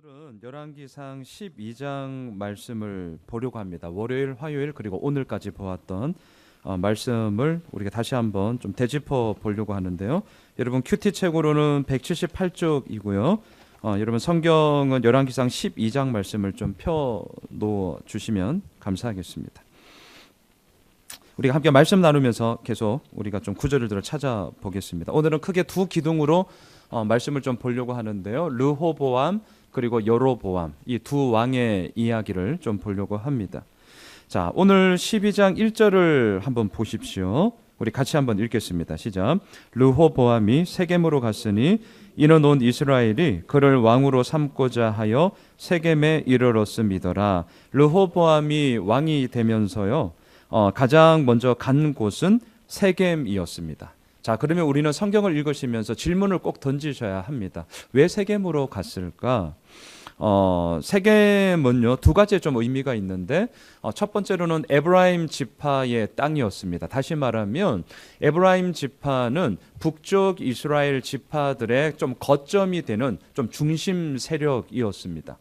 오늘은 열왕기상 12장 말씀을 보려고 합니다. 월요일, 화요일 그리고 오늘까지 보았던 말씀을 우리가 다시 한번 좀 되짚어 보려고 하는데요. 여러분 큐티 책으로는 178쪽이고요. 여러분 성경은 열왕기상 12장 말씀을 좀 펴 놓아 주시면 감사하겠습니다. 우리가 함께 말씀 나누면서 계속 우리가 좀 구절들을 찾아보겠습니다. 오늘은 크게 두 기둥으로 말씀을 좀 보려고 하는데요. 르호보암 그리고 여로보암, 이 두 왕의 이야기를 좀 보려고 합니다. 자, 오늘 12장 1절을 한번 보십시오. 우리 같이 한번 읽겠습니다. 시작. 르호보암이 세겜으로 갔으니 이는 온 이스라엘이 그를 왕으로 삼고자 하여 세겜에 이르렀음이더라. 르호보암이 왕이 되면서요, 가장 먼저 간 곳은 세겜이었습니다. 자, 그러면 우리는 성경을 읽으시면서 질문을 꼭 던지셔야 합니다. 왜 세겜으로 갔을까? 세겜은요, 두 가지의 좀 의미가 있는데, 첫 번째로는 에브라임 지파의 땅이었습니다. 다시 말하면 에브라임 지파는 북쪽 이스라엘 지파들의 좀 거점이 되는 좀 중심 세력이었습니다.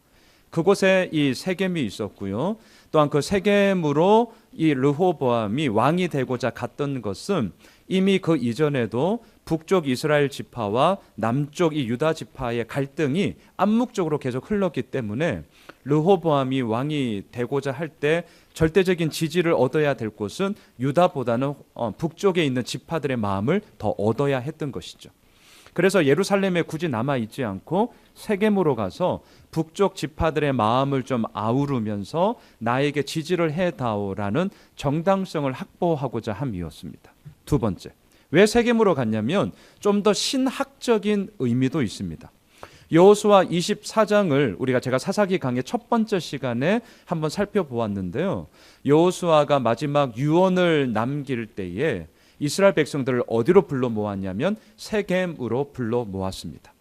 그곳에 이 세겜이 있었고요. 또한 그 세겜으로 이 르호보암이 왕이 되고자 갔던 것은 이미 그 이전에도 북쪽 이스라엘 지파와 남쪽 이 유다 지파의 갈등이 암묵적으로 계속 흘렀기 때문에 르호보암이 왕이 되고자 할 때 절대적인 지지를 얻어야 될 곳은 유다보다는 북쪽에 있는 지파들의 마음을 더 얻어야 했던 것이죠. 그래서 예루살렘에 굳이 남아있지 않고 세겜으로 가서 북쪽 지파들의 마음을 좀 아우르면서 나에게 지지를 해다오라는 정당성을 확보하고자 함이었습니다. 두 번째, 왜 세겜으로 갔냐면 좀 더 신학적인 의미도 있습니다. 여호수아 24장을 제가 사사기 강의 첫 번째 시간에 한번 살펴보았는데요. 여호수아가 마지막 유언을 남길 때에 이스라엘 백성들을 어디로 불러 모았냐면 세겜으로 불러 모았습니다.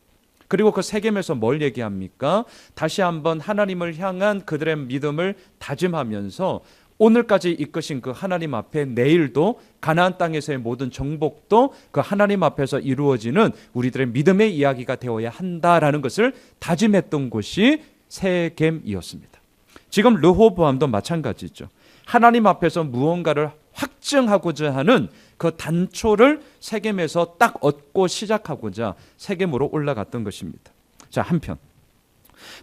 그리고 그 세겜에서 뭘 얘기합니까? 다시 한번 하나님을 향한 그들의 믿음을 다짐하면서 오늘까지 이끄신 그 하나님 앞에 내일도 가나안 땅에서의 모든 정복도 그 하나님 앞에서 이루어지는 우리들의 믿음의 이야기가 되어야 한다라는 것을 다짐했던 곳이 세겜이었습니다. 지금 르호보암도 마찬가지죠. 하나님 앞에서 무언가를 확증하고자 하는 그 단초를 세겜에서 딱 얻고 시작하고자 세겜으로 올라갔던 것입니다. 자, 한편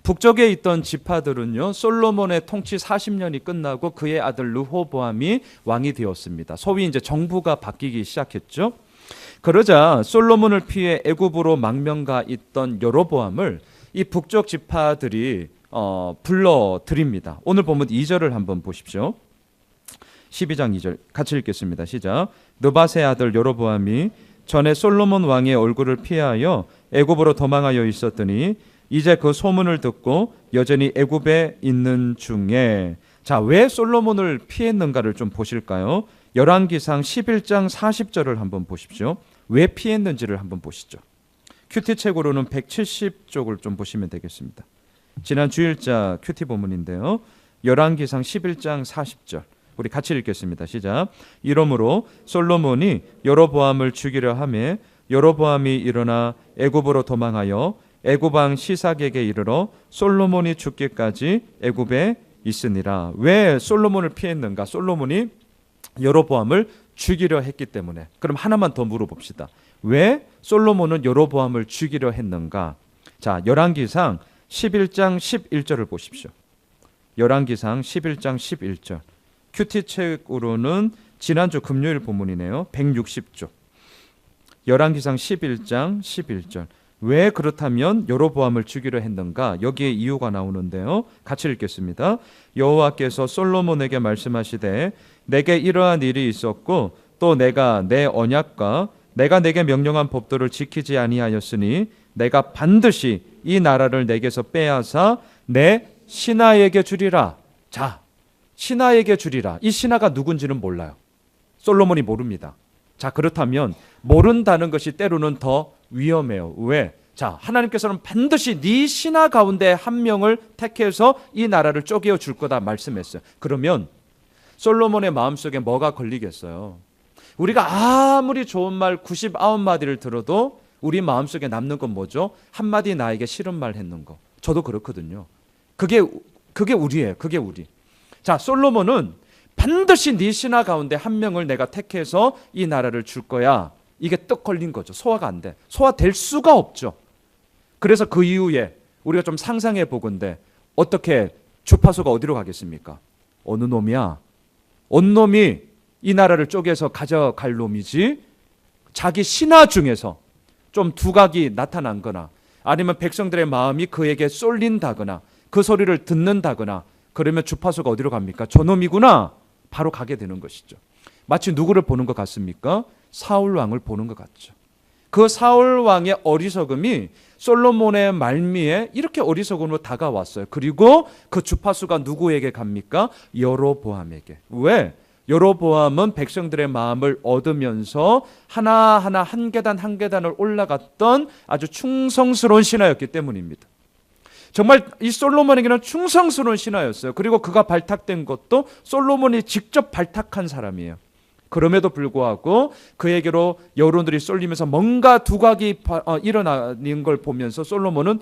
북쪽에 있던 지파들은요, 솔로몬의 통치 40년이 끝나고 그의 아들 르호보암이 왕이 되었습니다. 소위 이제 정부가 바뀌기 시작했죠. 그러자 솔로몬을 피해 애굽으로 망명가 있던 여로보암을 이 북쪽 지파들이 불러들입니다. 오늘 보면 2절을 한번 보십시오. 12장 2절 같이 읽겠습니다. 시작. 느밧의 아들 여로보암이 전에 솔로몬 왕의 얼굴을 피하여 애굽으로 도망하여 있었더니 이제 그 소문을 듣고 여전히 애굽에 있는 중에, 자, 왜 솔로몬을 피했는가를 좀 보실까요? 열왕기상 11장 40절을 한번 보십시오. 왜 피했는지를 한번 보시죠. 큐티 책으로는 170쪽을 좀 보시면 되겠습니다. 지난 주일자 큐티 본문인데요. 열왕기상 11장 40절 우리 같이 읽겠습니다. 시작. 이러므로 솔로몬이 여로보암을 죽이려 하매 여로보암이 일어나 애굽으로 도망하여 애굽 왕 시삭에게 이르러 솔로몬이 죽기까지 애굽에 있으니라. 왜 솔로몬을 피했는가? 솔로몬이 여로보암을 죽이려 했기 때문에. 그럼 하나만 더 물어봅시다. 왜 솔로몬은 여로보암을 죽이려 했는가? 자, 열왕기상 11장 11절을 보십시오. 열왕기상 11장 11절 큐티 책으로는 지난주 금요일 본문이네요. 160쪽 열왕기상 11장 11절 왜 그렇다면 여로보암을 죽이려 했는가? 여기에 이유가 나오는데요. 같이 읽겠습니다. 여호와께서 솔로몬에게 말씀하시되 내게 이러한 일이 있었고 또 내가 내 언약과 내가 내게 명령한 법도를 지키지 아니하였으니 내가 반드시 이 나라를 내게서 빼앗아 내 신하에게 주리라. 자, 신하에게 주리라. 이 신하가 누군지는 몰라요. 솔로몬이 모릅니다. 자, 그렇다면 모른다는 것이 때로는 더 위험해요. 왜? 자, 하나님께서는 반드시 네 신하 가운데 한 명을 택해서 이 나라를 쪼개어 줄 거다 말씀했어요. 그러면 솔로몬의 마음속에 뭐가 걸리겠어요? 우리가 아무리 좋은 말 99마디를 들어도 우리 마음속에 남는 건 뭐죠? 한마디 나에게 싫은 말 했는 거, 저도 그렇거든요. 그게 우리예요. 그게 우리. 자, 솔로몬은 반드시 네 신하 가운데 한 명을 내가 택해서 이 나라를 줄 거야. 이게 떡 걸린 거죠. 소화가 안 돼. 소화될 수가 없죠. 그래서 그 이후에 우리가 좀 상상해 보건대 어떻게 주파수가 어디로 가겠습니까? 어느 놈이야? 어느 놈이 이 나라를 쪼개서 가져갈 놈이지? 자기 신하 중에서 좀 두각이 나타난 거나 아니면 백성들의 마음이 그에게 쏠린다거나 그 소리를 듣는다거나 그러면 주파수가 어디로 갑니까? 저놈이구나. 바로 가게 되는 것이죠. 마치 누구를 보는 것 같습니까? 사울 왕을 보는 것 같죠. 그 사울 왕의 어리석음이 솔로몬의 말미에 이렇게 어리석음으로 다가왔어요. 그리고 그 주파수가 누구에게 갑니까? 여로보암에게. 왜? 여로보암은 백성들의 마음을 얻으면서 하나하나 한 계단 한 계단을 올라갔던 아주 충성스러운 신하였기 때문입니다. 정말 이 솔로몬에게는 충성스러운 신하였어요. 그리고 그가 발탁된 것도 솔로몬이 직접 발탁한 사람이에요. 그럼에도 불구하고 그에게로 여론들이 쏠리면서 뭔가 두각이 일어나는 걸 보면서 솔로몬은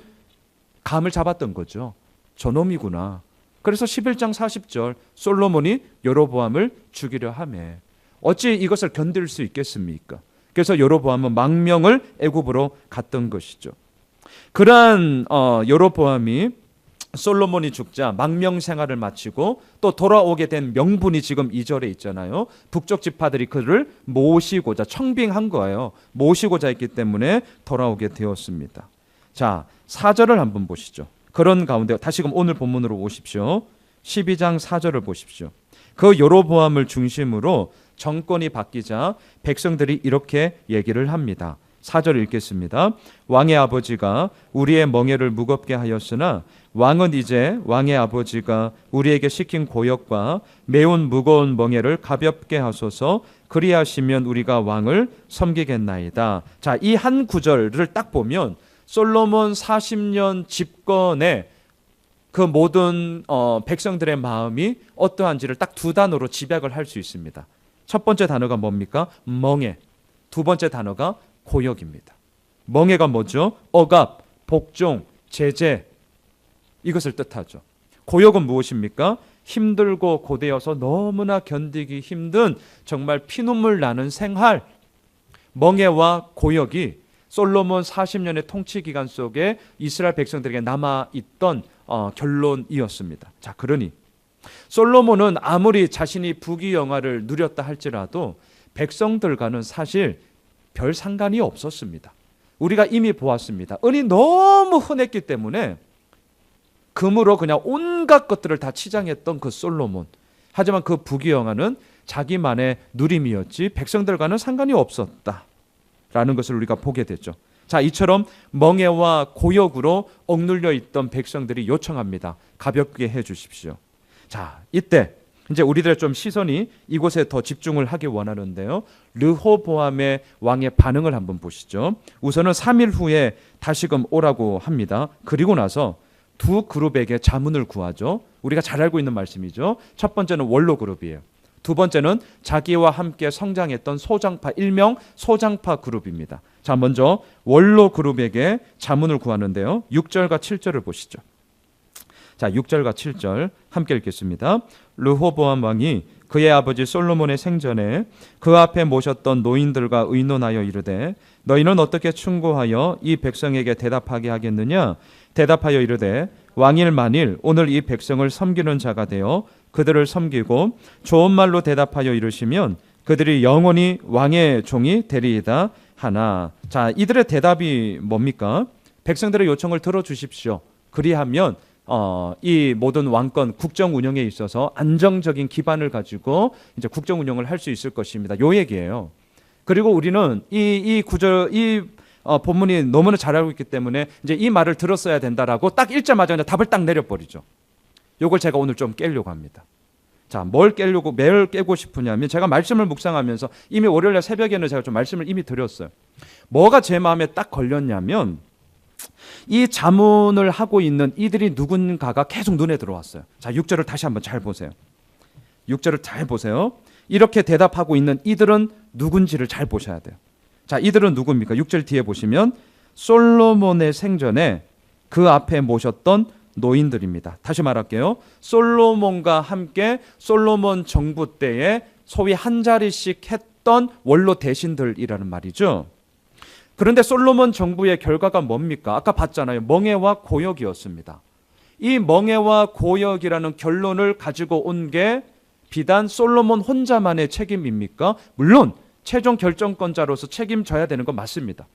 감을 잡았던 거죠. 저놈이구나. 그래서 11장 40절 솔로몬이 여로보암을 죽이려 하매 어찌 이것을 견딜 수 있겠습니까? 그래서 여로보암은 망명을 애굽으로 갔던 것이죠. 그러한 여로보암이 솔로몬이 죽자 망명 생활을 마치고 또 돌아오게 된 명분이 지금 2절에 있잖아요. 북쪽 지파들이 그를 모시고자 청빙한 거예요. 모시고자 했기 때문에 돌아오게 되었습니다. 자, 4절을 한번 보시죠. 그런 가운데 다시금 오늘 본문으로 오십시오. 12장 4절을 보십시오. 그 여로보암을 중심으로 정권이 바뀌자 백성들이 이렇게 얘기를 합니다. 4절 읽겠습니다. 왕의 아버지가 우리의 멍에를 무겁게 하였으나 왕은 이제 왕의 아버지가 우리에게 시킨 고역과 매운 무거운 멍에를 가볍게 하소서. 그리하시면 우리가 왕을 섬기겠나이다. 자, 이 한 구절을 딱 보면 솔로몬 40년 집권의 그 모든 백성들의 마음이 어떠한지를 딱 두 단어로 집약을 할 수 있습니다. 첫 번째 단어가 뭡니까? 멍에. 두 번째 단어가 고역입니다. 멍에가 뭐죠? 억압, 복종, 제재 이것을 뜻하죠. 고역은 무엇입니까? 힘들고 고되어서 너무나 견디기 힘든 정말 피눈물 나는 생활. 멍에와 고역이 솔로몬 40년의 통치 기간 속에 이스라엘 백성들에게 남아있던 결론이었습니다. 자, 그러니 솔로몬은 아무리 자신이 부귀영화를 누렸다 할지라도 백성들과는 사실 별 상관이 없었습니다. 우리가 이미 보았습니다. 은이 너무 흔했기 때문에 금으로 그냥 온갖 것들을 다 치장했던 그 솔로몬. 하지만 그 부귀영화는 자기만의 누림이었지 백성들과는 상관이 없었다라는 것을 우리가 보게 됐죠. 자, 이처럼 멍에와 고역으로 억눌려 있던 백성들이 요청합니다. 가볍게 해 주십시오. 자, 이때 이제 우리들의 좀 시선이 이곳에 더 집중을 하기 원하는데요. 르호보암의 왕의 반응을 한번 보시죠. 우선은 3일 후에 다시금 오라고 합니다. 그리고 나서 두 그룹에게 자문을 구하죠. 우리가 잘 알고 있는 말씀이죠. 첫 번째는 원로 그룹이에요. 두 번째는 자기와 함께 성장했던 소장파, 일명 소장파 그룹입니다. 자, 먼저 원로 그룹에게 자문을 구하는데요. 6절과 7절을 보시죠. 자, 6절과 7절 함께 읽겠습니다. 르호보암 왕이 그의 아버지 솔로몬의 생전에 그 앞에 모셨던 노인들과 의논하여 이르되 너희는 어떻게 충고하여 이 백성에게 대답하게 하겠느냐? 대답하여 이르되 왕일 만일 오늘 이 백성을 섬기는 자가 되어 그들을 섬기고 좋은 말로 대답하여 이르시면 그들이 영원히 왕의 종이 되리이다 하나. 자, 이들의 대답이 뭡니까? 백성들의 요청을 들어주십시오. 그리하면 이 모든 왕권 국정 운영에 있어서 안정적인 기반을 가지고 이제 국정 운영을 할 수 있을 것입니다. 요 얘기예요. 그리고 우리는 이 구절 본문이 너무나 잘 알고 있기 때문에 이제 이 말을 들었어야 된다라고 딱 읽자마자 그냥 답을 딱 내려버리죠. 요걸 제가 오늘 좀 깨려고 합니다. 자, 뭘 깨고 싶으냐면 제가 말씀을 묵상하면서 이미 월요일 새벽에는 제가 좀 말씀을 이미 드렸어요. 뭐가 제 마음에 딱 걸렸냐면 이 자문을 하고 있는 이들이 누군가가 계속 눈에 들어왔어요. 자, 6절을 다시 한번 잘 보세요. 6절을 잘 보세요. 이렇게 대답하고 있는 이들은 누군지를 잘 보셔야 돼요. 자, 이들은 누굽니까? 6절 뒤에 보시면 솔로몬의 생전에 그 앞에 모셨던 노인들입니다. 다시 말할게요. 솔로몬과 함께 솔로몬 정부 때에 소위 한 자리씩 했던 원로 대신들이라는 말이죠. 그런데 솔로몬 정부의 결과가 뭡니까? 아까 봤잖아요. 멍해와 고역이었습니다. 이 멍해와 고역이라는 결론을 가지고 온 게 비단 솔로몬 혼자만의 책임입니까? 물론 최종 결정권자로서 책임져야 되는 건 맞습니다.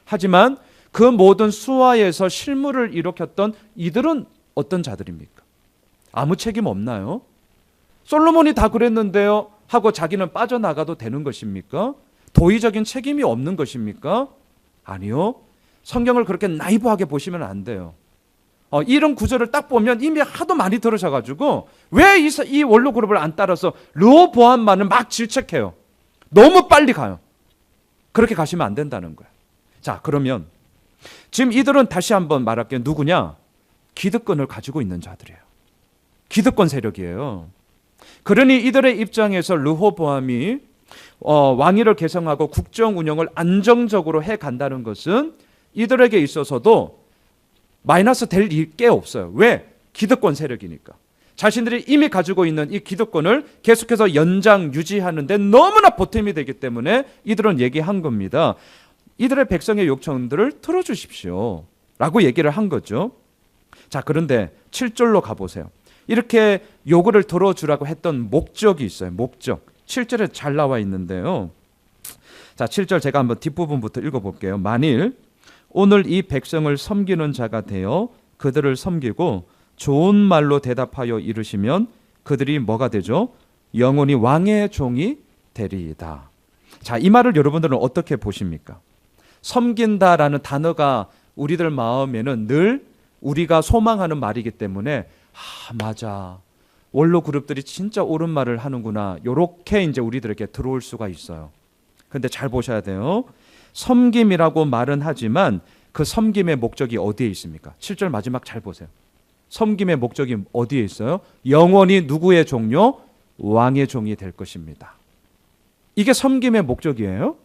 하지만 그 모든 수하에서 실무를 일으켰던 이들은 어떤 자들입니까? 아무 책임 없나요? 솔로몬이 다 그랬는데요 하고 자기는 빠져나가도 되는 것입니까? 도의적인 책임이 없는 것입니까? 아니요. 성경을 그렇게 나이브하게 보시면 안 돼요. 이런 구절을 딱 보면 이미 하도 많이 들으셔가지고 왜 이 원로 그룹을 안 따라서 르호보암만은 막 질책해요. 너무 빨리 가요. 그렇게 가시면 안 된다는 거예요. 자, 그러면 지금 이들은 다시 한번 말할게요. 누구냐? 기득권을 가지고 있는 자들이에요. 기득권 세력이에요. 그러니 이들의 입장에서 르호보암이 왕위를 개성하고 국정 운영을 안정적으로 해간다는 것은 이들에게 있어서도 마이너스 될 게 없어요. 왜? 기득권 세력이니까. 자신들이 이미 가지고 있는 이 기득권을 계속해서 연장 유지하는데 너무나 보탬이 되기 때문에 이들은 얘기한 겁니다. 이들의 백성의 요청들을 들어주십시오 라고 얘기를 한 거죠. 자, 그런데 7절로 가보세요. 이렇게 요구를 들어주라고 했던 목적이 있어요. 목적. 7절에 잘 나와 있는데요. 자, 7절 제가 한번 뒷부분부터 읽어볼게요. 만일 오늘 이 백성을 섬기는 자가 되어 그들을 섬기고 좋은 말로 대답하여 이르시면 그들이 뭐가 되죠? 영원히 왕의 종이 되리이다. 자, 이 말을 여러분들은 어떻게 보십니까? 섬긴다라는 단어가 우리들 마음에는 늘 우리가 소망하는 말이기 때문에 맞아. 원로 그룹들이 진짜 옳은 말을 하는구나. 요렇게 이제 우리들에게 들어올 수가 있어요. 근데 잘 보셔야 돼요. 섬김이라고 말은 하지만 그 섬김의 목적이 어디에 있습니까? 7절 마지막 잘 보세요. 섬김의 목적이 어디에 있어요? 영원히 누구의 종요? 왕의 종이 될 것입니다. 이게 섬김의 목적이에요?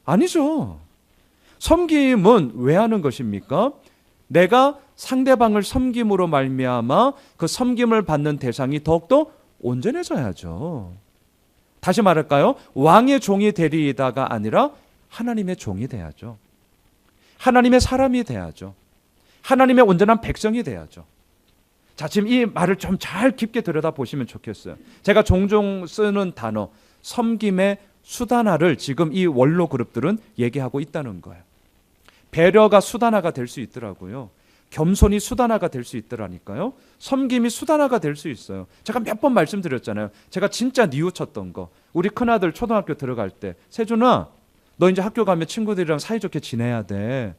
아니죠. 섬김은 왜 하는 것입니까? 내가 상대방을 섬김으로 말미암아 그 섬김을 받는 대상이 더욱더 온전해져야죠. 다시 말할까요? 왕의 종이 되리이다가 아니라 하나님의 종이 돼야죠. 하나님의 사람이 돼야죠. 하나님의 온전한 백성이 돼야죠. 자, 지금 이 말을 좀 잘 깊게 들여다보시면 좋겠어요. 제가 종종 쓰는 단어 섬김의 수단화를 지금 이 원로 그룹들은 얘기하고 있다는 거예요. 배려가 수단화가 될 수 있더라고요. 겸손이 수단화가 될 수 있더라니까요. 섬김이 수단화가 될 수 있어요. 제가 몇 번 말씀드렸잖아요. 제가 진짜 뉘우쳤던 거. 우리 큰아들 초등학교 들어갈 때 세준아, 너 이제 학교 가면 친구들이랑 사이좋게 지내야 돼.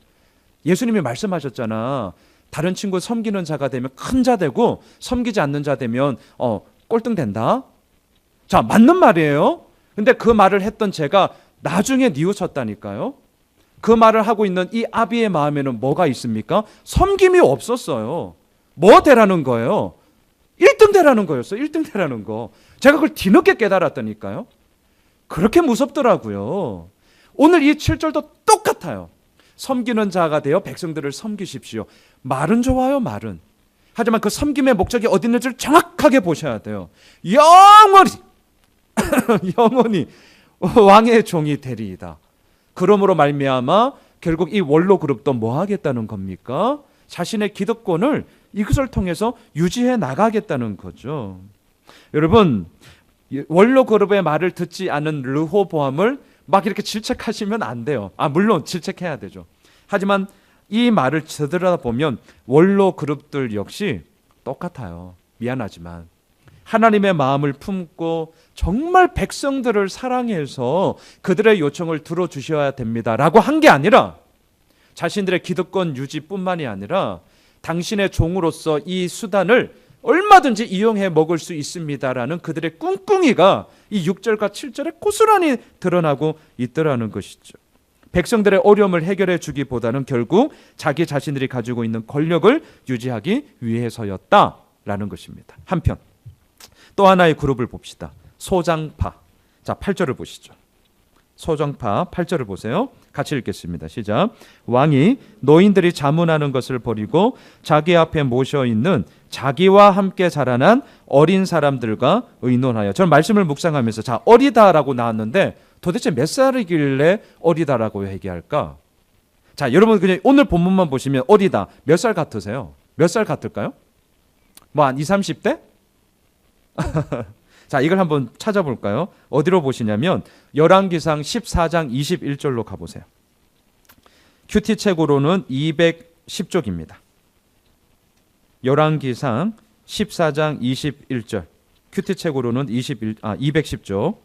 예수님이 말씀하셨잖아. 다른 친구 섬기는 자가 되면 큰 자 되고 섬기지 않는 자 되면 꼴등 된다. 자, 맞는 말이에요. 근데 그 말을 했던 제가 나중에 뉘우쳤다니까요. 그 말을 하고 있는 이 아비의 마음에는 뭐가 있습니까? 섬김이 없었어요. 뭐 되라는 거예요? 1등 되라는 거였어요. 1등 되라는 거. 제가 그걸 뒤늦게 깨달았다니까요. 그렇게 무섭더라고요. 오늘 이 7절도 똑같아요. 섬기는 자가 되어 백성들을 섬기십시오. 말은 좋아요, 말은. 하지만 그 섬김의 목적이 어디 있는지를 정확하게 보셔야 돼요. 영원히 왕의 종이 되리이다. 그러므로 말미암아 결국 이 원로 그룹도 뭐 하겠다는 겁니까? 자신의 기득권을 이것을 통해서 유지해 나가겠다는 거죠. 여러분, 원로 그룹의 말을 듣지 않은 르호보암을 막 이렇게 질책하시면 안 돼요. 물론 질책해야 되죠. 하지만 이 말을 들여다보면 원로 그룹들 역시 똑같아요. 미안하지만 하나님의 마음을 품고 정말 백성들을 사랑해서 그들의 요청을 들어주셔야 됩니다 라고 한 게 아니라 자신들의 기득권 유지뿐만이 아니라 당신의 종으로서 이 수단을 얼마든지 이용해 먹을 수 있습니다라는 그들의 꿍꿍이가 이 6절과 7절에 고스란히 드러나고 있더라는 것이죠. 백성들의 어려움을 해결해 주기보다는 결국 자기 자신들이 가지고 있는 권력을 유지하기 위해서였다라는 것입니다. 한편 또 하나의 그룹을 봅시다. 소장파. 자, 8절을 보시죠. 소장파 8절을 보세요. 같이 읽겠습니다. 시작. 왕이 노인들이 자문하는 것을 버리고 자기 앞에 모셔 있는 자기와 함께 자라난 어린 사람들과 의논하여. 저는 말씀을 묵상하면서 자, 어리다라고 나왔는데 도대체 몇 살이길래 어리다라고 얘기할까? 자, 여러분 그냥 오늘 본문만 보시면 어리다. 몇 살 같으세요? 몇 살 같을까요? 뭐 한 20, 30대? 자, 이걸 한번 찾아볼까요? 어디로 보시냐면 열왕기상 14장 21절로 가보세요. 큐티 책으로는 210쪽입니다. 열왕기상 14장 21절. 큐티 책으로는 210쪽.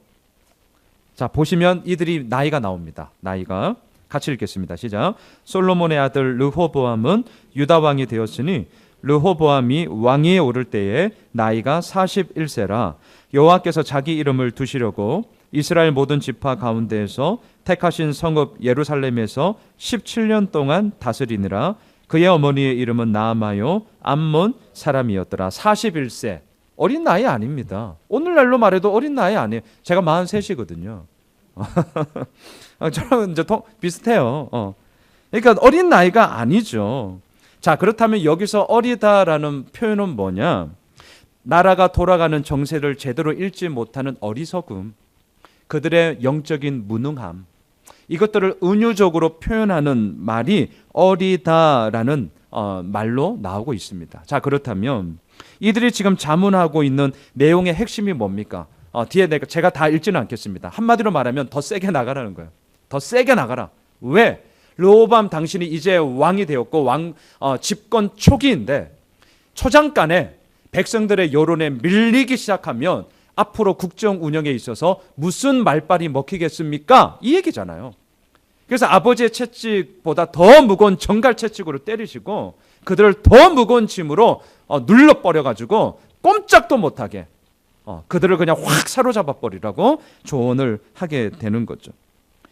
자, 보시면 이들이 나이가 나옵니다. 나이가. 같이 읽겠습니다. 시작. 솔로몬의 아들 르호보암은 유다 왕이 되었으니 르호보암이 왕위에 오를 때에 나이가 41세라 여호와께서 자기 이름을 두시려고 이스라엘 모든 지파 가운데에서 택하신 성읍 예루살렘에서 17년 동안 다스리느라 그의 어머니의 이름은 나아마요 암몬 사람이었더라. 41세. 어린 나이 아닙니다. 오늘날로 말해도 어린 나이 아니에요. 제가 43이거든요. 저랑 이제 비슷해요. 그러니까 어린 나이가 아니죠. 자, 그렇다면 여기서 어리다라는 표현은 뭐냐? 나라가 돌아가는 정세를 제대로 읽지 못하는 어리석음, 그들의 영적인 무능함, 이것들을 은유적으로 표현하는 말이 어리다라는 말로 나오고 있습니다. 자, 그렇다면 이들이 지금 자문하고 있는 내용의 핵심이 뭡니까? 뒤에 제가 다 읽지는 않겠습니다. 한마디로 말하면 더 세게 나가라는 거예요. 더 세게 나가라. 왜? 르호보암 당신이 이제 왕이 되었고 집권 초기인데 초장간에 백성들의 여론에 밀리기 시작하면 앞으로 국정 운영에 있어서 무슨 말빨이 먹히겠습니까? 이 얘기잖아요. 그래서 아버지의 채찍보다 더 무거운 정갈 채찍으로 때리시고 그들을 더 무거운 짐으로 눌러버려가지고 꼼짝도 못하게 그들을 그냥 확 사로잡아 버리라고 조언을 하게 되는 거죠.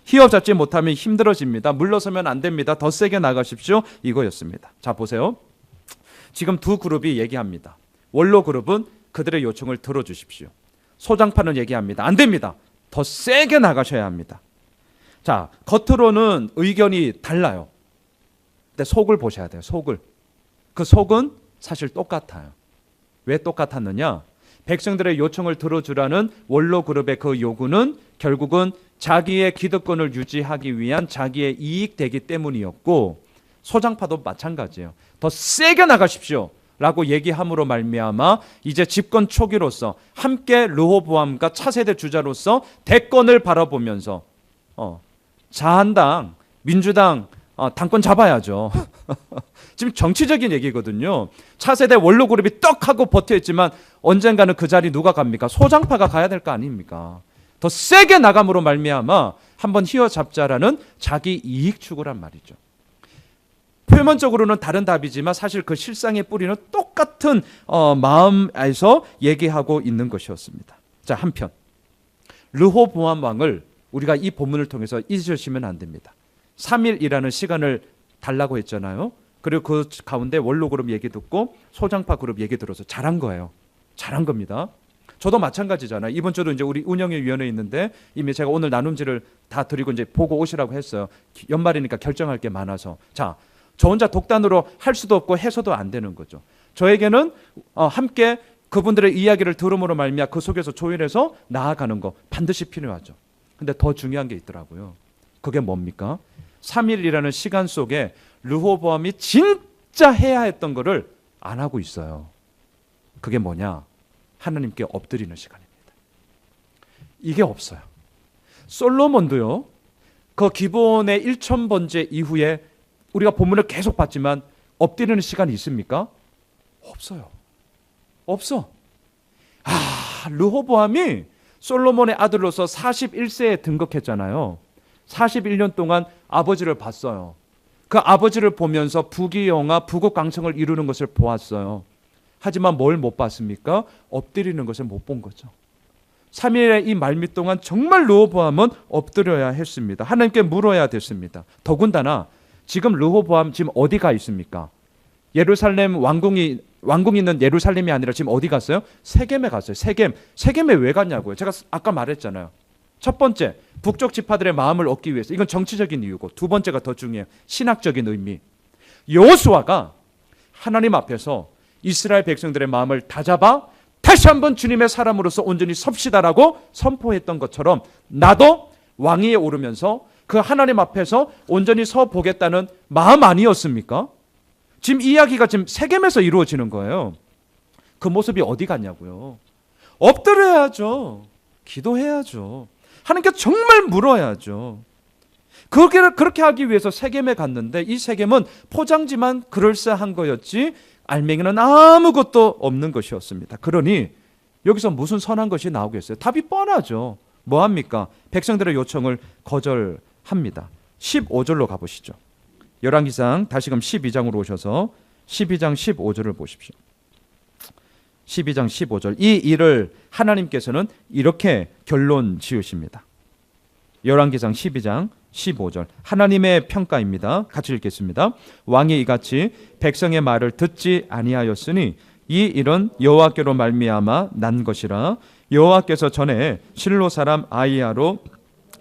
히업 잡지 못하면 힘들어집니다. 물러서면 안 됩니다. 더 세게 나가십시오. 이거였습니다. 자, 보세요. 지금 두 그룹이 얘기합니다. 원로 그룹은 그들의 요청을 들어주십시오. 소장파는 얘기합니다. 안 됩니다. 더 세게 나가셔야 합니다. 자, 겉으로는 의견이 달라요. 근데 속을 보셔야 돼요. 속을. 그 속은 사실 똑같아요. 왜 똑같았느냐? 백성들의 요청을 들어주라는 원로 그룹의 그 요구는 결국은 자기의 기득권을 유지하기 위한 자기의 이익되기 때문이었고 소장파도 마찬가지예요. 더 세게 나가십시오 라고 얘기함으로 말미암아 이제 집권 초기로서 함께 르호보암과 차세대 주자로서 대권을 바라보면서 자한당, 민주당 당권 잡아야죠. 지금 정치적인 얘기거든요. 차세대 원로 그룹이 떡하고 버텨있지만 언젠가는 그 자리 누가 갑니까? 소장파가 가야 될 거 아닙니까? 더 세게 나감으로 말미암아 한번 휘어잡자라는 자기 이익 추구란 말이죠. 표면적으로는 다른 답이지만 사실 그 실상의 뿌리는 똑같은 마음에서 얘기하고 있는 것이었습니다. 자, 한편 르호보암 왕을 우리가 이 본문을 통해서 잊으시면 안 됩니다. 3일이라는 시간을 달라고 했잖아요. 그리고 그 가운데 원로 그룹 얘기 듣고 소장파 그룹 얘기 들어서 잘한 거예요. 잘한 겁니다. 저도 마찬가지잖아요. 이번 주도 이제 우리 운영의 위원회에 있는데 이미 제가 오늘 나눔지를 다 드리고 이제 보고 오시라고 했어요. 연말이니까 결정할 게 많아서. 자, 저 혼자 독단으로 할 수도 없고 해서도 안 되는 거죠. 저에게는 함께 그분들의 이야기를 들음으로 말미암아 그 속에서 조율해서 나아가는 거 반드시 필요하죠. 근데 더 중요한 게 있더라고요. 그게 뭡니까? 3일이라는 시간 속에 르호보암이 진짜 해야 했던 거를 안 하고 있어요. 그게 뭐냐? 하나님께 엎드리는 시간입니다. 이게 없어요. 솔로몬도요. 그 기본의 1000번째 이후에 우리가 본문을 계속 봤지만 엎드리는 시간이 있습니까? 없어요. 없어. 르호보암이 솔로몬의 아들로서 41세에 등극했잖아요. 41년 동안 아버지를 봤어요. 그 아버지를 보면서 부귀영화, 부국강성을 이루는 것을 보았어요. 하지만 뭘 못 봤습니까? 엎드리는 것을 못 본 거죠. 3일의 이 말미 동안 정말 르호보암은 엎드려야 했습니다. 하나님께 물어야 됐습니다. 더군다나 지금 르호보암 지금 어디가 있습니까? 예루살렘 왕궁이 있는 예루살렘이 아니라 지금 어디 갔어요? 세겜에 갔어요. 세겜에 왜 갔냐고요? 제가 아까 말했잖아요. 첫 번째, 북쪽 지파들의 마음을 얻기 위해서. 이건 정치적인 이유고, 두 번째가 더 중요해요. 신학적인 의미. 여호수아가 하나님 앞에서 이스라엘 백성들의 마음을 다잡아 다시 한번 주님의 사람으로서 온전히 섭시다라고 선포했던 것처럼, 나도 왕위에 오르면서 그 하나님 앞에서 온전히 서 보겠다는 마음 아니었습니까? 지금 이야기가 지금 세겜에서 이루어지는 거예요. 그 모습이 어디 갔냐고요. 엎드려야죠. 기도해야죠. 하나님께 정말 물어야죠. 그렇게 하기 위해서 세겜에 갔는데, 이 세겜은 포장지만 그럴싸한 거였지 알맹이는 아무것도 없는 것이었습니다. 그러니 여기서 무슨 선한 것이 나오겠어요? 답이 뻔하죠. 뭐합니까? 백성들의 요청을 거절합니다. 15절로 가보시죠. 열왕기상 다시금 12장으로 오셔서 12장 15절을 보십시오. 12장 15절. 이 일을 하나님께서는 이렇게 결론 지으십니다. 열왕기상 12장 15절. 하나님의 평가입니다. 같이 읽겠습니다. 왕이 이같이 백성의 말을 듣지 아니하였으니 이 일은 여호와께로 말미암아 난 것이라. 여호와께서 전에 실로 사람 아히야로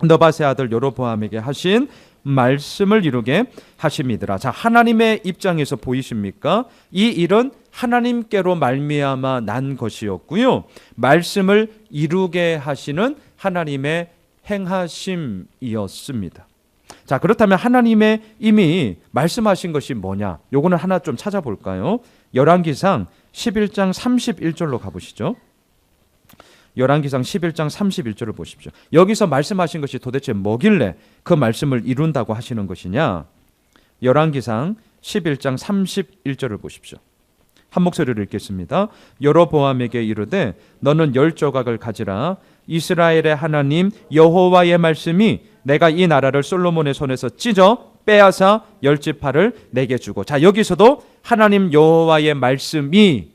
너밧의 아들 여로보암에게 하신 말씀을 이루게 하심이더라. 자, 하나님의 입장에서 보이십니까? 이 일은 하나님께로 말미암아 난 것이었고요, 말씀을 이루게 하시는 하나님의 행하심이었습니다. 자, 그렇다면 하나님의 이미 말씀하신 것이 뭐냐? 요거는 하나 좀 찾아볼까요? 열왕기상 11장 31절로 가보시죠. 열왕기상 11장 31절을 보십시오. 여기서 말씀하신 것이 도대체 뭐길래 그 말씀을 이룬다고 하시는 것이냐? 열왕기상 11장 31절을 보십시오. 한 목소리로 읽겠습니다. 여로보암에게 이르되 너는 10조각을 가지라. 이스라엘의 하나님 여호와의 말씀이 내가 이 나라를 솔로몬의 손에서 찢어 빼앗아 10지파를 내게 주고. 자, 여기서도 하나님 여호와의 말씀이,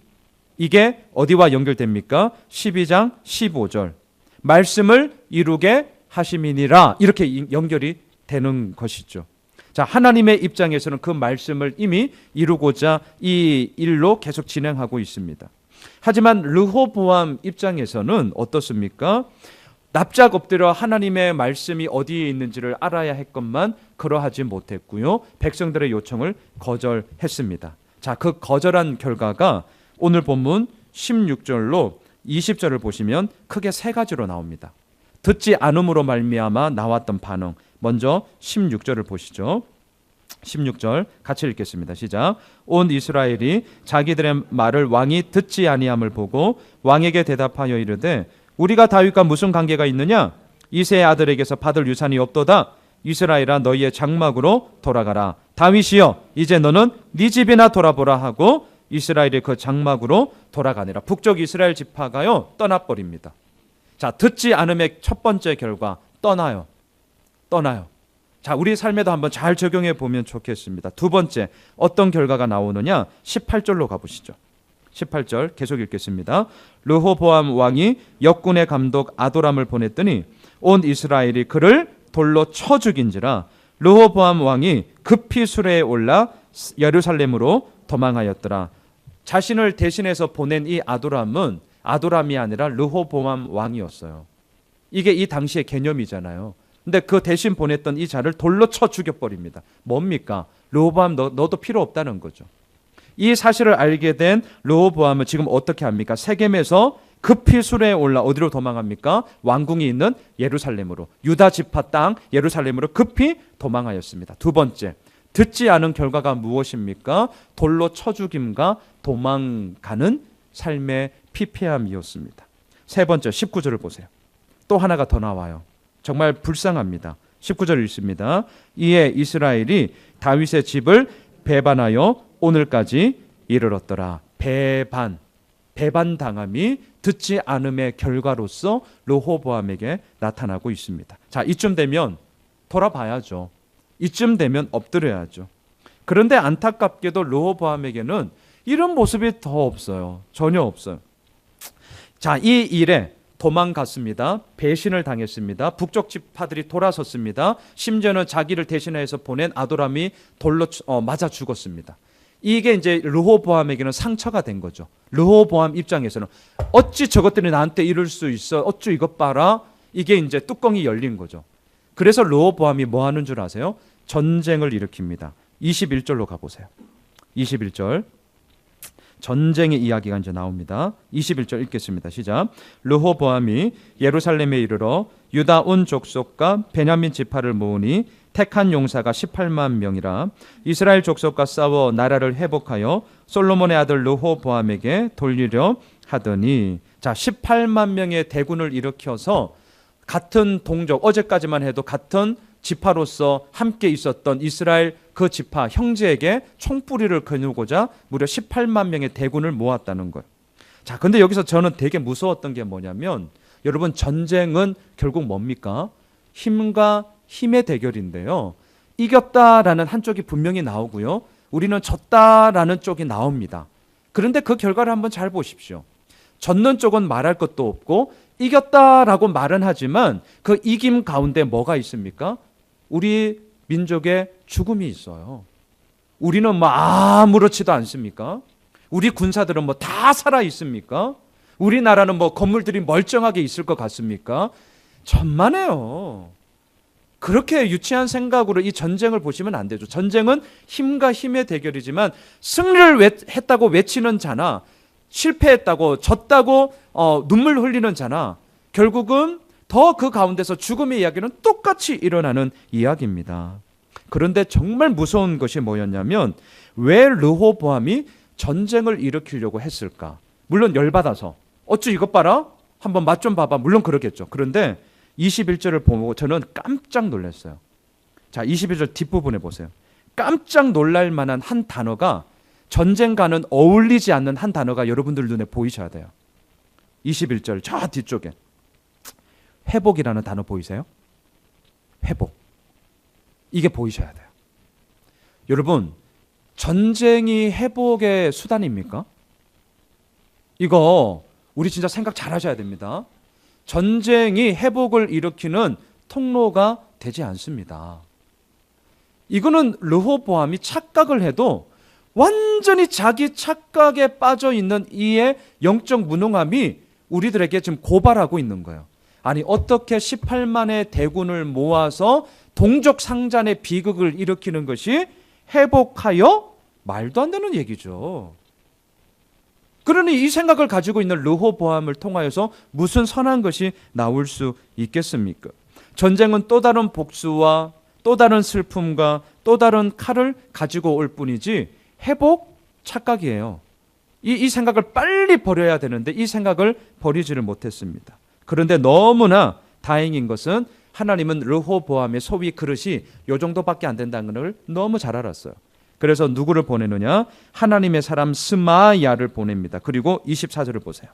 이게 어디와 연결됩니까? 12장 15절. 말씀을 이루게 하심이니라. 이렇게 연결이 되는 것이죠. 자, 하나님의 입장에서는 그 말씀을 이미 이루고자 이 일로 계속 진행하고 있습니다. 하지만 르호보암 입장에서는 어떻습니까? 납작 엎드려 하나님의 말씀이 어디에 있는지를 알아야 했건만 그러하지 못했고요, 백성들의 요청을 거절했습니다. 자, 그 거절한 결과가 오늘 본문 16절로 20절을 보시면 크게 세 가지로 나옵니다. 듣지 않음으로 말미암아 나왔던 반응. 먼저 16절을 보시죠. 16절 같이 읽겠습니다. 시작. 온 이스라엘이 자기들의 말을 왕이 듣지 아니함을 보고 왕에게 대답하여 이르되 우리가 다윗과 무슨 관계가 있느냐? 이새의 아들에게서 받을 유산이 없도다. 이스라엘아 너희의 장막으로 돌아가라. 다윗이여 이제 너는 네 집이나 돌아보라 하고 이스라엘이 그 장막으로 돌아가니라. 북쪽 이스라엘 지파가요 떠나버립니다. 자, 듣지 않음의 첫 번째 결과, 떠나요. 자, 우리 삶에도 한번 잘 적용해 보면 좋겠습니다. 두 번째, 어떤 결과가 나오느냐? 18절로 가보시죠. 18절 계속 읽겠습니다. 르호보암 왕이 역군의 감독 아도람을 보냈더니 온 이스라엘이 그를 돌로 쳐 죽인지라. 르호보암 왕이 급히 수레에 올라 예루살렘으로 도망하였더라. 자신을 대신해서 보낸 이 아도람은 아도람이 아니라 르호보암 왕이었어요. 이게 이 당시의 개념이잖아요. 근데 그 대신 보냈던 이 자를 돌로 쳐 죽여버립니다. 뭡니까? 르호보암 너도 필요 없다는 거죠. 이 사실을 알게 된 르호보암은 지금 어떻게 합니까? 세겜에서 급히 수레에 올라 어디로 도망합니까? 왕궁이 있는 예루살렘으로, 유다 지파 땅 예루살렘으로 급히 도망하였습니다. 두 번째, 듣지 않은 결과가 무엇입니까? 돌로 쳐 죽임과 도망가는 삶의 피폐함이었습니다. 세 번째, 19절을 보세요. 또 하나가 더 나와요. 정말 불쌍합니다. 19절 읽습니다. 이에 이스라엘이 다윗의 집을 배반하여 오늘까지 이르렀더라. 배반당함이 듣지 않음의 결과로서 르호보암에게 나타나고 있습니다. 자, 이쯤 되면 돌아봐야죠. 이쯤 되면 엎드려야죠. 그런데 안타깝게도 르호보암에게는 이런 모습이 더 없어요. 전혀 없어요. 자, 이 일에 도망갔습니다. 배신을 당했습니다. 북쪽 지파들이 돌아섰습니다. 심지어는 자기를 대신해서 보낸 아도람이 돌로 맞아 죽었습니다. 이게 이제 르호보암에게는 상처가 된 거죠. 르호보암 입장에서는 어찌 저것들이 나한테 이럴 수 있어? 어쭈 이것 봐라. 이게 이제 뚜껑이 열린 거죠. 그래서 르호보암이 뭐 하는 줄 아세요? 전쟁을 일으킵니다. 21절로 가보세요. 21절 전쟁의 이야기가 이제 나옵니다. 21절 읽겠습니다. 시작. 르호보암이 예루살렘에 이르러 유다 온 족속과 베냐민 지파를 모으니 택한 용사가 18만 명이라. 이스라엘 족속과 싸워 나라를 회복하여 솔로몬의 아들 르호보암에게 돌리려 하더니, 자, 18만 명의 대군을 일으켜서 같은 동족, 어제까지만 해도 같은 지파로서 함께 있었던 이스라엘 그 지파 형제에게 총뿌리를 거누고자 무려 18만 명의 대군을 모았다는 거예요. 자, 근데 여기서 저는 되게 무서웠던 게 뭐냐면, 여러분, 전쟁은 결국 뭡니까? 힘과 힘의 대결인데요. 이겼다라는 한쪽이 분명히 나오고요, 우리는 졌다라는 쪽이 나옵니다. 그런데 그 결과를 한번 잘 보십시오. 졌는 쪽은 말할 것도 없고 이겼다라고 말은 하지만 그 이김 가운데 뭐가 있습니까? 우리 민족의 죽음이 있어요. 우리는 뭐 아무렇지도 않습니까? 우리 군사들은 뭐 다 살아 있습니까? 우리나라는 뭐 건물들이 멀쩡하게 있을 것 같습니까? 천만에요. 그렇게 유치한 생각으로 이 전쟁을 보시면 안 되죠. 전쟁은 힘과 힘의 대결이지만 승리를 했다고 외치는 자나 실패했다고 졌다고 눈물 흘리는 자나 결국은 더 그 가운데서 죽음의 이야기는 똑같이 일어나는 이야기입니다. 그런데 정말 무서운 것이 뭐였냐면, 왜 르호보암이 전쟁을 일으키려고 했을까? 물론 열받아서 어쭈 이것 봐라? 한번 맛 좀 봐봐. 물론 그러겠죠. 그런데 21절을 보고 저는 깜짝 놀랐어요. 자, 21절 뒷부분에 보세요. 깜짝 놀랄 만한 한 단어가, 전쟁과는 어울리지 않는 한 단어가 여러분들 눈에 보이셔야 돼요. 21절 저 뒤쪽에 회복이라는 단어 보이세요? 회복. 이게 보이셔야 돼요. 여러분, 전쟁이 회복의 수단입니까? 이거 우리 진짜 생각 잘 하셔야 됩니다. 전쟁이 회복을 일으키는 통로가 되지 않습니다. 이거는 르호보암이 착각을 해도 완전히 자기 착각에 빠져 있는 이의 영적 무능함이 우리들에게 지금 고발하고 있는 거예요. 아니, 어떻게 18만의 대군을 모아서 동족 상잔의 비극을 일으키는 것이 회복하여? 말도 안 되는 얘기죠. 그러니 이 생각을 가지고 있는 르호보암을 통하여서 무슨 선한 것이 나올 수 있겠습니까? 전쟁은 또 다른 복수와 또 다른 슬픔과 또 다른 칼을 가지고 올 뿐이지 회복? 착각이에요. 이 생각을 빨리 버려야 되는데 이 생각을 버리지를 못했습니다. 그런데 너무나 다행인 것은 하나님은 르호보암의 소위 그릇이 요 정도밖에 안 된다는 걸 너무 잘 알았어요. 그래서 누구를 보내느냐? 하나님의 사람 스마야를 보냅니다. 그리고 24절을 보세요.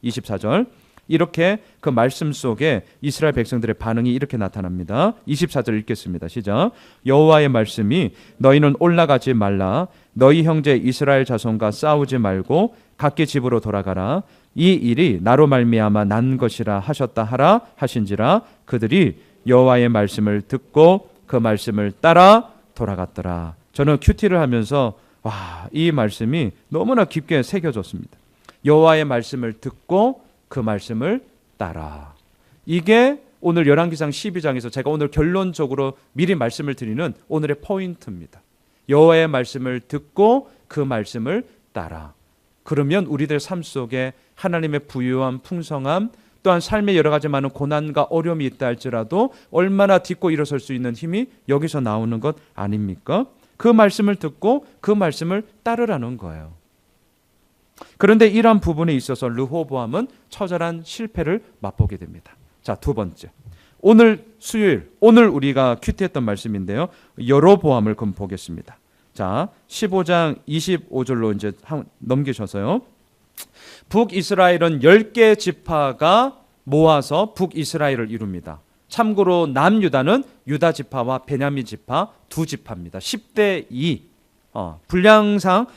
24절. 이렇게 그 말씀 속에 이스라엘 백성들의 반응이 이렇게 나타납니다. 24절 읽겠습니다. 시작. 여호와의 말씀이 너희는 올라가지 말라. 너희 형제 이스라엘 자손과 싸우지 말고 각기 집으로 돌아가라. 이 일이 나로 말미암아 난 것이라 하셨다 하라 하신지라. 그들이 여호와의 말씀을 듣고 그 말씀을 따라 돌아갔더라. 저는 큐티를 하면서 이 말씀이 너무나 깊게 새겨졌습니다. 여호와의 말씀을 듣고 그 말씀을 따라. 이게 오늘 열왕기상 12장에서 제가 오늘 결론적으로 미리 말씀을 드리는 오늘의 포인트입니다. 여호와의 말씀을 듣고 그 말씀을 따라. 그러면 우리들 삶 속에 하나님의 부유함, 풍성함, 또한 삶에 여러 가지 많은 고난과 어려움이 있다 할지라도 얼마나 딛고 일어설 수 있는 힘이 여기서 나오는 것 아닙니까? 그 말씀을 듣고 그 말씀을 따르라는 거예요. 그런데 이러한 부분에 있어서 르호보암은 처절한 실패를 맛보게 됩니다. 자, 두 번째. 오늘 수요일, 오늘 우리가 큐티했던 말씀인데요. 여로보암을 그럼 보겠습니다. 자, 15장 25절로 이제 넘기셔서요. 북이스라엘은 10개 지파가 모아서 북이스라엘을 이룹니다. 참고로 남유다는 유다 지파와 베냐민 지파 두 지파입니다. 10대 2. 분량상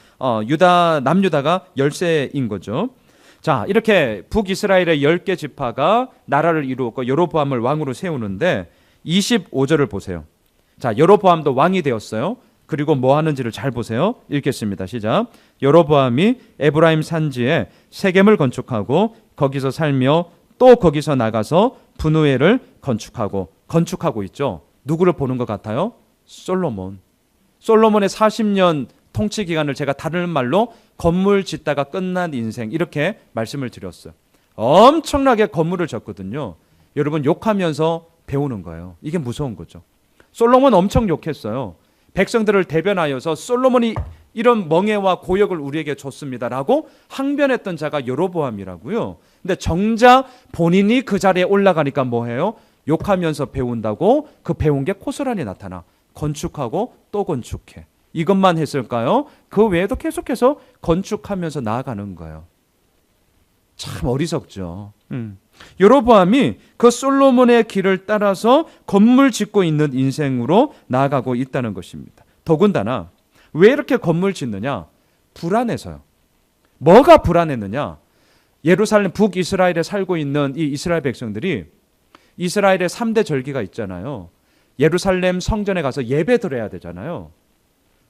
남유다가 열세인 거죠. 자, 이렇게 북이스라엘의 10개 지파가 나라를 이루었고 여로보암을 왕으로 세우는데 25절을 보세요. 자, 여로보암도 왕이 되었어요. 그리고 뭐 하는지를 잘 보세요. 읽겠습니다. 시작. 여로보암이 에브라임 산지에 세겜을 건축하고 거기서 살며 또 거기서 나가서 분우엘을 건축하고 있죠. 누구를 보는 것 같아요? 솔로몬. 솔로몬의 40년 통치 기간을 제가 다른 말로 건물 짓다가 끝난 인생 이렇게 말씀을 드렸어요. 엄청나게 건물을 졌거든요. 여러분 욕하면서 배우는 거예요. 이게 무서운 거죠. 솔로몬 엄청 욕했어요. 백성들을 대변하여서 솔로몬이 이런 멍해와 고역을 우리에게 줬습니다라고 항변했던 자가 여로보암이라고요. 근데 정작 본인이 그 자리에 올라가니까 뭐해요? 욕하면서 배운다고 그 배운 게 고스란히 나타나. 건축하고 또 건축해. 이것만 했을까요? 그 외에도 계속해서 건축하면서 나아가는 거예요. 참 어리석죠. 여로보암이 그 솔로몬의 길을 따라서 건물 짓고 있는 인생으로 나아가고 있다는 것입니다. 더군다나 왜 이렇게 건물 짓느냐? 불안해서요. 뭐가 불안했느냐? 예루살렘 북이스라엘에 살고 있는 이 이스라엘 백성들이 이스라엘의 3대 절기가 있잖아요. 예루살렘 성전에 가서 예배 드려야 되잖아요.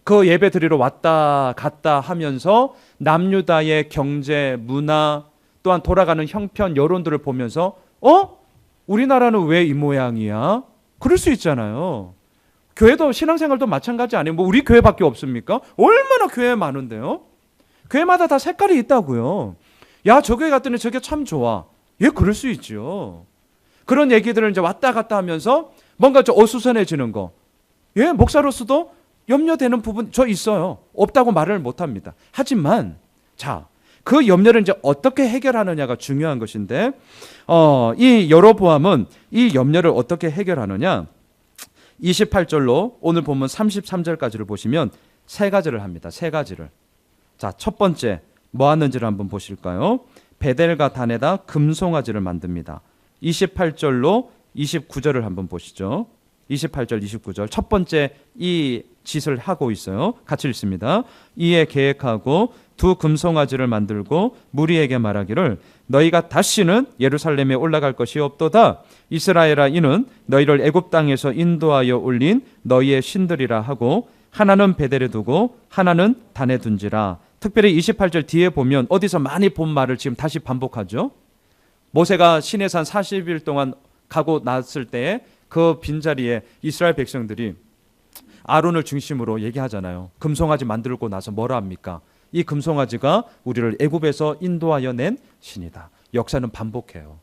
그 예배 드리러 왔다 갔다 하면서 남유다의 경제, 문화 또한 돌아가는 형편, 여론들을 보면서 우리나라는 왜 이 모양이야? 그럴 수 있잖아요. 교회도 신앙생활도 마찬가지 아니에요? 뭐 우리 교회밖에 없습니까? 얼마나 교회 많은데요? 교회마다 다 색깔이 있다고요. 야, 저 교회 갔더니 저게 참 좋아. 예, 그럴 수 있죠. 그런 얘기들을 이제 왔다 갔다 하면서 뭔가 좀 어수선해지는 거. 예, 목사로서도 염려되는 부분 저 있어요. 없다고 말을 못 합니다. 하지만 자, 그 염려를 이제 어떻게 해결하느냐가 중요한 것인데 이 여로보암은 이 염려를 어떻게 해결하느냐? 28절로 오늘 본문 33절까지를 보시면 세 가지를 합니다. 세 가지를. 자, 첫 번째 뭐 하는지를 한번 보실까요? 베델과 단에다 금송아지를 만듭니다. 28절로 29절을 한번 보시죠. 28절, 29절. 첫 번째 이 짓을 하고 있어요. 같이 읽습니다. 이에 계획하고 두 금송아지를 만들고 무리에게 말하기를 너희가 다시는 예루살렘에 올라갈 것이 없도다. 이스라엘아, 이는 너희를 애굽 땅에서 인도하여 올린 너희의 신들이라 하고 하나는 베델에 두고 하나는 단에 둔지라. 특별히 28절 뒤에 보면 어디서 많이 본 말을 지금 다시 반복하죠. 모세가 시내산 40일 동안 가고 났을 때에 그 빈자리에 이스라엘 백성들이 아론을 중심으로 얘기하잖아요. 금송아지 만들고 나서 뭐라 합니까? 이 금송아지가 우리를 애굽에서 인도하여 낸 신이다. 역사는 반복해요.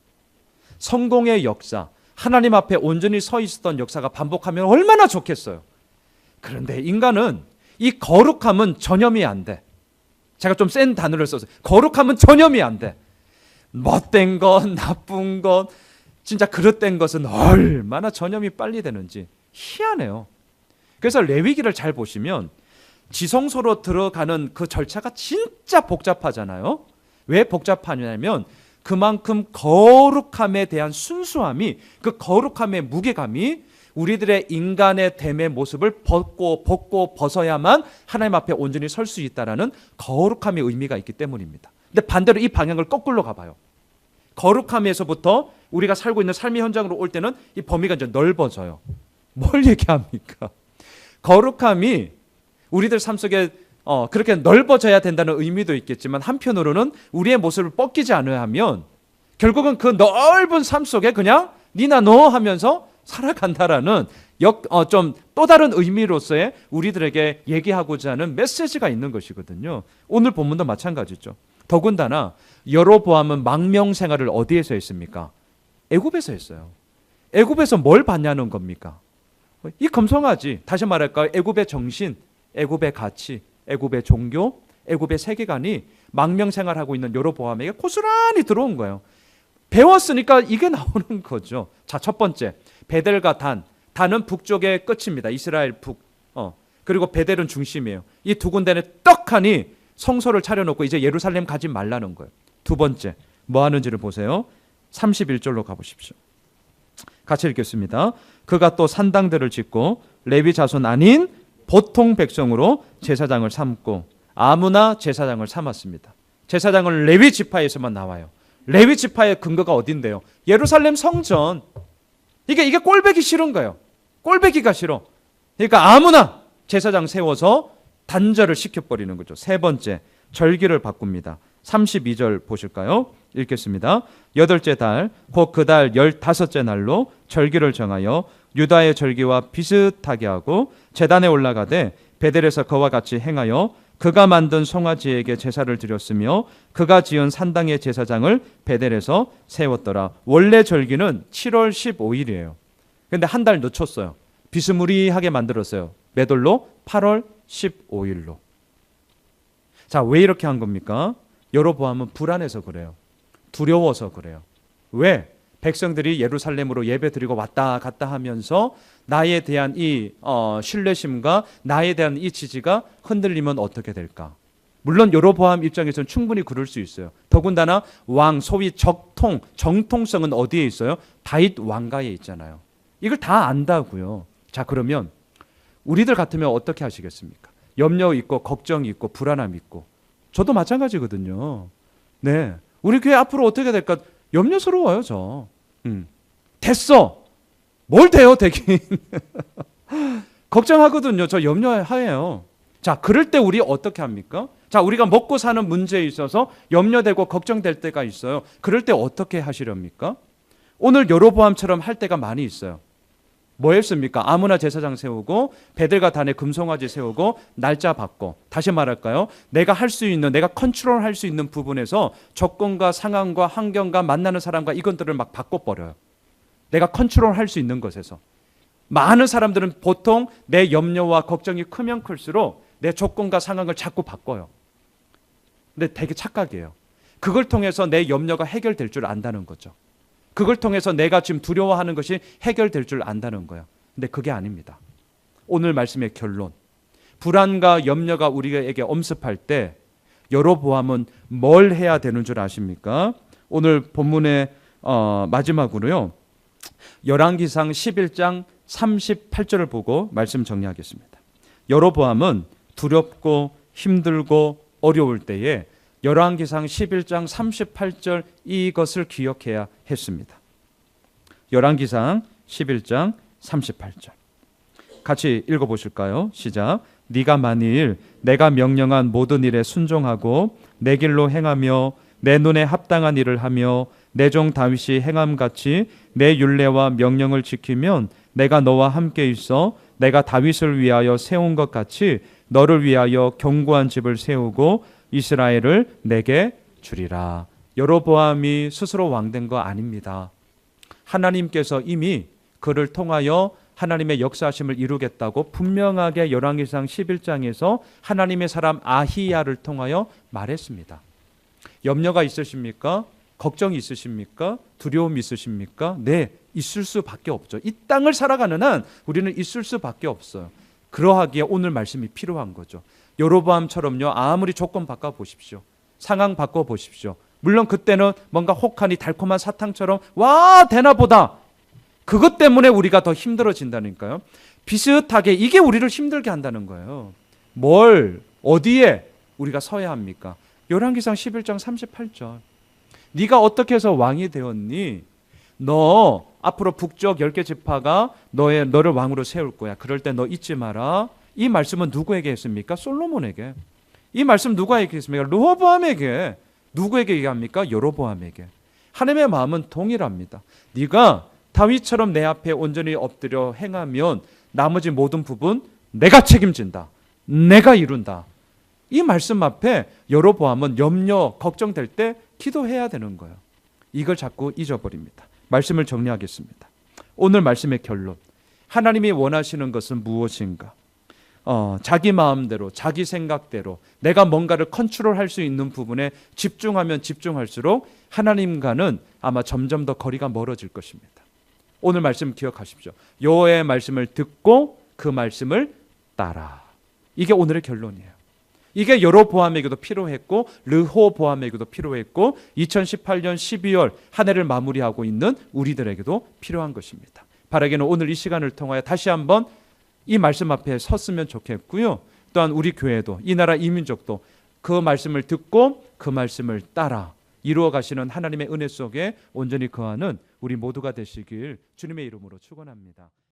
성공의 역사, 하나님 앞에 온전히 서 있었던 역사가 반복하면 얼마나 좋겠어요. 그런데 인간은 이 거룩함은 전염이 안 돼. 제가 좀 센 단어를 써서 거룩함은 전염이 안 돼. 못된 것, 나쁜 것, 진짜 그릇된 것은 얼마나 전염이 빨리 되는지 희한해요. 그래서 레위기를 잘 보시면 지성소로 들어가는 그 절차가 진짜 복잡하잖아요. 왜 복잡하냐면 그만큼 거룩함에 대한 순수함이, 그 거룩함의 무게감이 우리들의 인간의 됨의 모습을 벗고 벗어야만 하나님 앞에 온전히 설 수 있다는 거룩함의 의미가 있기 때문입니다. 근데 반대로 이 방향을 거꾸로 가봐요. 거룩함에서부터 우리가 살고 있는 삶의 현장으로 올 때는 이 범위가 이제 넓어져요. 뭘 얘기합니까? 거룩함이 우리들 삶 속에 그렇게 넓어져야 된다는 의미도 있겠지만 한편으로는 우리의 모습을 뻗기지 않아야 하면 결국은 그 넓은 삶 속에 그냥 니나 너 하면서 살아간다라는 좀 또 다른 의미로서의 우리들에게 얘기하고자 하는 메시지가 있는 것이거든요. 오늘 본문도 마찬가지죠. 더군다나 여로보암은 망명 생활을 어디에서 했습니까? 애굽에서 했어요. 애굽에서 뭘 봤냐는 겁니까? 이 금송아지, 다시 말할까요? 애굽의 정신, 애굽의 가치, 애굽의 종교, 애굽의 세계관이 망명 생활하고 있는 여로보암에게 고스란히 들어온 거예요. 배웠으니까 이게 나오는 거죠. 자, 첫 번째, 베델과 단. 단은 북쪽의 끝입니다. 이스라엘 북. 그리고 베델은 중심이에요. 이 두 군데는 떡하니 성소를 차려놓고 이제 예루살렘 가지 말라는 거예요. 두 번째, 뭐 하는지를 보세요. 31절로 가보십시오. 같이 읽겠습니다. 그가 또 산당들을 짓고 레위 자손 아닌 보통 백성으로 제사장을 삼고 아무나 제사장을 삼았습니다. 제사장은 레위 지파에서만 나와요. 레위 지파의 근거가 어딘데요? 예루살렘 성전. 이게 꼴배기 싫은 거예요. 꼴배기가 싫어. 그러니까 아무나 제사장 세워서 단절을 시켜버리는 거죠. 세 번째, 절기를 바꿉니다. 32절 보실까요? 읽겠습니다. 8째 달 곧 그 달 15째 날로 절기를 정하여 유다의 절기와 비슷하게 하고 제단에 올라가되 베델에서 그와 같이 행하여 그가 만든 송아지에게 제사를 드렸으며 그가 지은 산당의 제사장을 베델에서 세웠더라. 원래 절기는 7월 15일이에요. 근데 한 달 늦췄어요. 비스무리하게 만들었어요. 몇 월로? 8월 15일로. 자, 왜 이렇게 한 겁니까? 여로보암은 불안해서 그래요. 두려워서 그래요. 왜? 백성들이 예루살렘으로 예배 드리고 왔다 갔다 하면서 나에 대한 이 신뢰심과 나에 대한 이 지지가 흔들리면 어떻게 될까? 물론 여로보암 입장에서는 충분히 그럴 수 있어요. 더군다나 왕, 소위 정통성은 어디에 있어요? 다윗 왕가에 있잖아요. 이걸 다 안다고요. 자, 그러면 우리들 같으면 어떻게 하시겠습니까? 염려 있고 걱정이 있고 불안함 있고. 저도 마찬가지거든요. 네, 우리 교회 앞으로 어떻게 될까 염려스러워요. 저 됐어. 뭘 돼요 되긴. 걱정하거든요. 저 염려해요. 자, 그럴 때 우리 어떻게 합니까? 자, 우리가 먹고 사는 문제에 있어서 염려되고 걱정될 때가 있어요. 그럴 때 어떻게 하시렵니까? 오늘 여로보암처럼 할 때가 많이 있어요. 뭐 했습니까? 아무나 제사장 세우고 베델과 단에 금송아지 세우고 날짜 받고, 다시 말할까요? 내가 할 수 있는, 내가 컨트롤할 수 있는 부분에서 조건과 상황과 환경과 만나는 사람과 이것들을 막 바꿔버려요. 내가 컨트롤할 수 있는 것에서. 많은 사람들은 보통 내 염려와 걱정이 크면 클수록 내 조건과 상황을 자꾸 바꿔요. 근데 되게 착각이에요. 그걸 통해서 내 염려가 해결될 줄 안다는 거죠. 그걸 통해서 내가 지금 두려워하는 것이 해결될 줄 안다는 거예요. 근데 그게 아닙니다. 오늘 말씀의 결론. 불안과 염려가 우리에게 엄습할 때 여로보암은 뭘 해야 되는 줄 아십니까? 오늘 본문의 마지막으로요. 열왕기상 11장 38절을 보고 말씀 정리하겠습니다. 여로보암은 두렵고 힘들고 어려울 때에 열왕기상 11장 38절 이것을 기억해야 했습니다. 열왕기상 11장 38절 같이 읽어보실까요? 시작. 네가 만일 내가 명령한 모든 일에 순종하고 내 길로 행하며 내 눈에 합당한 일을 하며 내 종 다윗이 행함같이 내 율례와 명령을 지키면 내가 너와 함께 있어 내가 다윗을 위하여 세운 것 같이 너를 위하여 견고한 집을 세우고 이스라엘을 내게 주리라. 여로보암이 스스로 왕된 거 아닙니다. 하나님께서 이미 그를 통하여 하나님의 역사하심을 이루겠다고 분명하게 열왕기상 11장에서 하나님의 사람 아히야를 통하여 말했습니다. 염려가 있으십니까? 걱정이 있으십니까? 두려움이 있으십니까? 네, 있을 수밖에 없죠. 이 땅을 살아가는 한 우리는 있을 수밖에 없어요. 그러하기에 오늘 말씀이 필요한 거죠. 여로보암처럼요, 아무리 조건 바꿔보십시오. 상황 바꿔보십시오. 물론 그때는 뭔가 혹하니 달콤한 사탕처럼 와 되나보다. 그것 때문에 우리가 더 힘들어진다니까요. 비슷하게 이게 우리를 힘들게 한다는 거예요. 뭘 어디에 우리가 서야 합니까? 열왕기상 11장 38절. 네가 어떻게 해서 왕이 되었니? 너 앞으로 북쪽 10개 지파가 너를 왕으로 세울 거야. 그럴 때 너 잊지 마라. 이 말씀은 누구에게 했습니까? 솔로몬에게. 이 말씀 누가 얘기했습니까? 르호보암에게. 누구에게 얘기합니까? 여로보암에게. 하나님의 마음은 동일합니다. 네가 다윗처럼 내 앞에 온전히 엎드려 행하면 나머지 모든 부분 내가 책임진다. 내가 이룬다. 이 말씀 앞에 여로보암은 염려, 걱정될 때 기도해야 되는 거예요. 이걸 자꾸 잊어버립니다. 말씀을 정리하겠습니다. 오늘 말씀의 결론. 하나님이 원하시는 것은 무엇인가? 자기 마음대로, 자기 생각대로 내가 뭔가를 컨트롤할 수 있는 부분에 집중하면 집중할수록 하나님과는 아마 점점 더 거리가 멀어질 것입니다. 오늘 말씀 기억하십시오. 여호와의 말씀을 듣고 그 말씀을 따라. 이게 오늘의 결론이에요. 이게 여로보암에게도 필요했고 르호보암에게도 필요했고 2018년 12월 한 해를 마무리하고 있는 우리들에게도 필요한 것입니다. 바라기는 오늘 이 시간을 통하여 다시 한번 이 말씀 앞에 섰으면 좋겠고요. 또한 우리 교회도 이 나라 이민족도 그 말씀을 듣고 그 말씀을 따라 이루어 가시는 하나님의 은혜 속에 온전히 거하는 우리 모두가 되시길 주님의 이름으로 축원합니다.